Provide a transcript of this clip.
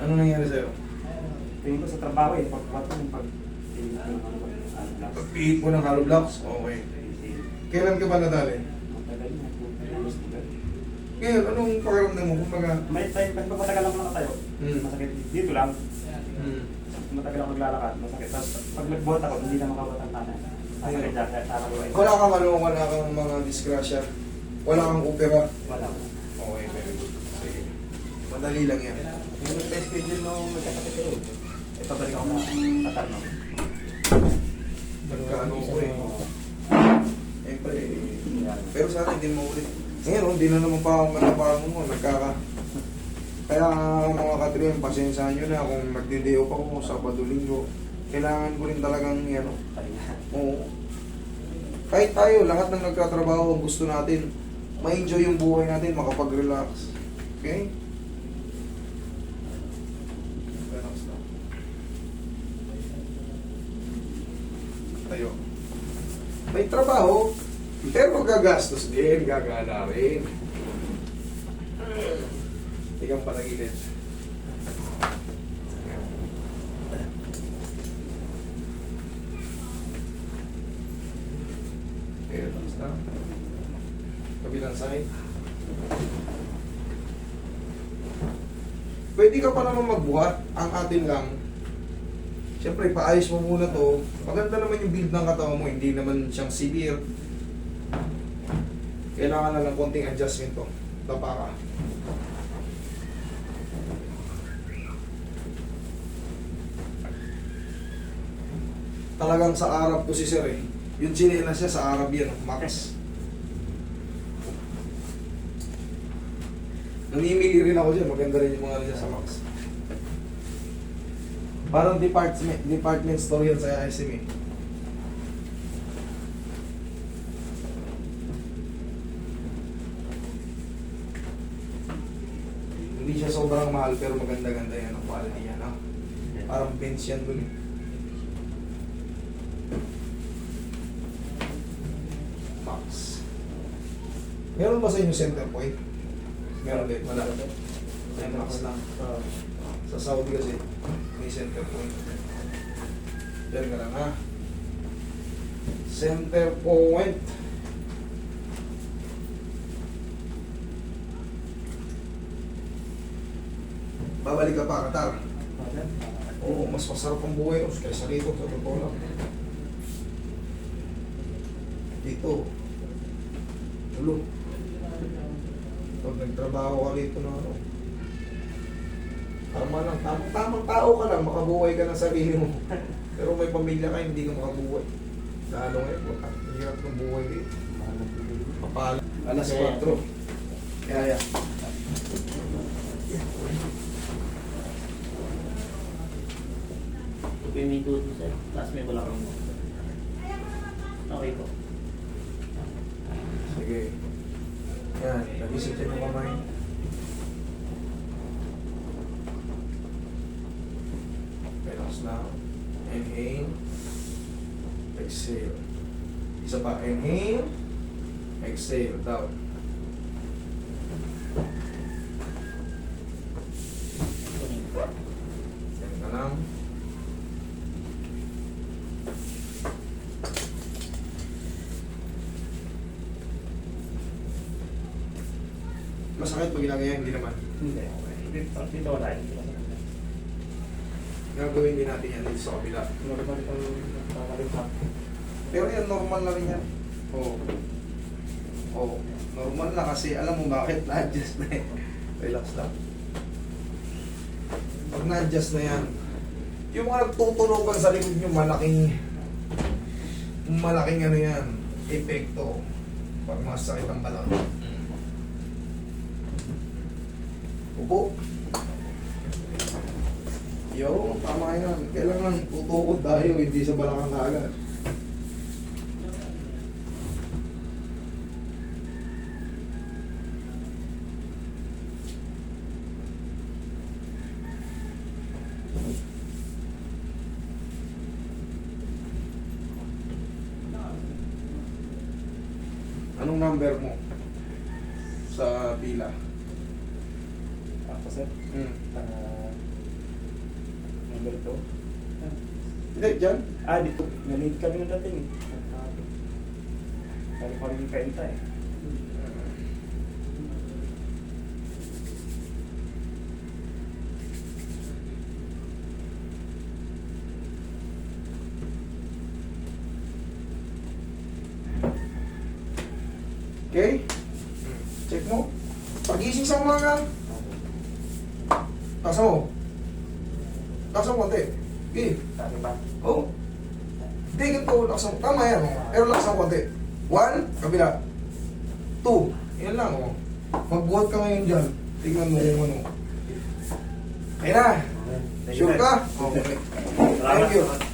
Ano nangyari sa'yo? Tingin ko sa trabaho eh, Pagpihit mo ng hollow blocks? Okay. Kailan ka ba nadali? matagal na po. Ngayon, anong pakiramdam mo? Kumbaga, May time, kasi pag matagal ako nakatayo, masakit dito lang. Matagal ako naglalakad, masakit. Tapos pag nagbuhat ako, hindi na makabot ang tanay. Masakit dyan, kaya tara ko wala kang ano, wala kang mga disgrasya. Wala kang opera. Wala. Okay, very good. Sige. Madali lang yan. Yung test schedule nung magkakasakit kayo, ito balik ako na tatar no. Nagkaano ko eh. Siyempre, pero sana hindi mo ulit. Ngayon, hindi na naman pa akong manapago mo. Kaya mga katrim, pasensyahan nyo na kung nagdideo pa ako sa Sabado-Linggo. Kailangan ko rin talagang yan. Oo. Kahit tayo, lahat ng nagkatrabaho, gusto natin, ma-enjoy yung buhay natin, makapag-relax. Okay? Relax na. Tayo. May trabaho, pero gagastos din, gagana rin. Ikaw panagilid. Okay, tapos na. Kabilang side. Pwede ka pa naman magbuhat. Ang atin lang, siyempre, paayos mo muna to. Maganda naman yung build ng katawan mo. Hindi naman siyang severe. Kailangan na lang konting adjustment to. Tapa ka. Talagang sa Arab ko si Sir eh. Yung chinelas siya sa Arab yan, Max. Namimili rin ako dyan. Maganda rin yung mga niya sa Max. Parang department store yan sa SM eh. Hindi siya sobrang mahal pero maganda-ganda yan ang quality yan. Ha? Parang bench yan dun eh. Max. Meron ba sa inyo center point? Meron din. Wala. May Max lang. Sa Saudi kasi may center point. Diyan ka lang ha. Center point. Babalik ka pa, Katar. Oo, mas masarap ang buhay ko kaysa rito, sa totoo lang. Dito. Ulo. Pag nagtrabaho ka rito na ano. Tama lang, tamang tao ka lang, makabuhay ka ng sarili mo. Pero may pamilya ka, hindi ka makabuhay. Lalo ngayon, ang hirap ng buhay dito. Papala. Alas 4. Kaya. Okay, may tuto sir. Tapos may balakang mo. Okay po. Sige. Yan, nag-isip siya ng kamay. Relax na. Inhale. Exhale. Isa pa. Inhale. Exhale. Down. Yan ka lang. Masakit pag ginagaya, hindi naman. Hindi. Dito wala. Gagawin din natin yan dito sa kabila. Normal ang kakalipat. Pero yan, normal na rin yan. Oo. Oo. Normal na kasi alam mo bakit na-adjust na yan. Relax lang. Pag na-adjust na yan, yung mga nagtutulogan sa likod nyo, malaking ano yan, epekto. Pag masakit ang balak. Upo. Yo, tama yan. Kailangan tutukod tayo, hindi sa balakang kaagad. Anong number mo sa pila? Ako sir. ganito. Hindi, dyan. Ah, dito. Nalid kami ng dating eh. Kaya pa rin kainta eh. Okay? Check mo. Pagising sa umaga. Tasa mo. Tasa mo konti. Okay. Sabi ba? Oh. Hindi, ganito. Laksa mo. Tama yan. Oh. Pero laksa mo konti. 1, kabila. 2. Yan lang. Oh. Magbuhat ka ngayon dyan. Tingnan mo kung ano. Kaya na. Sure ka? Okay. Thank you.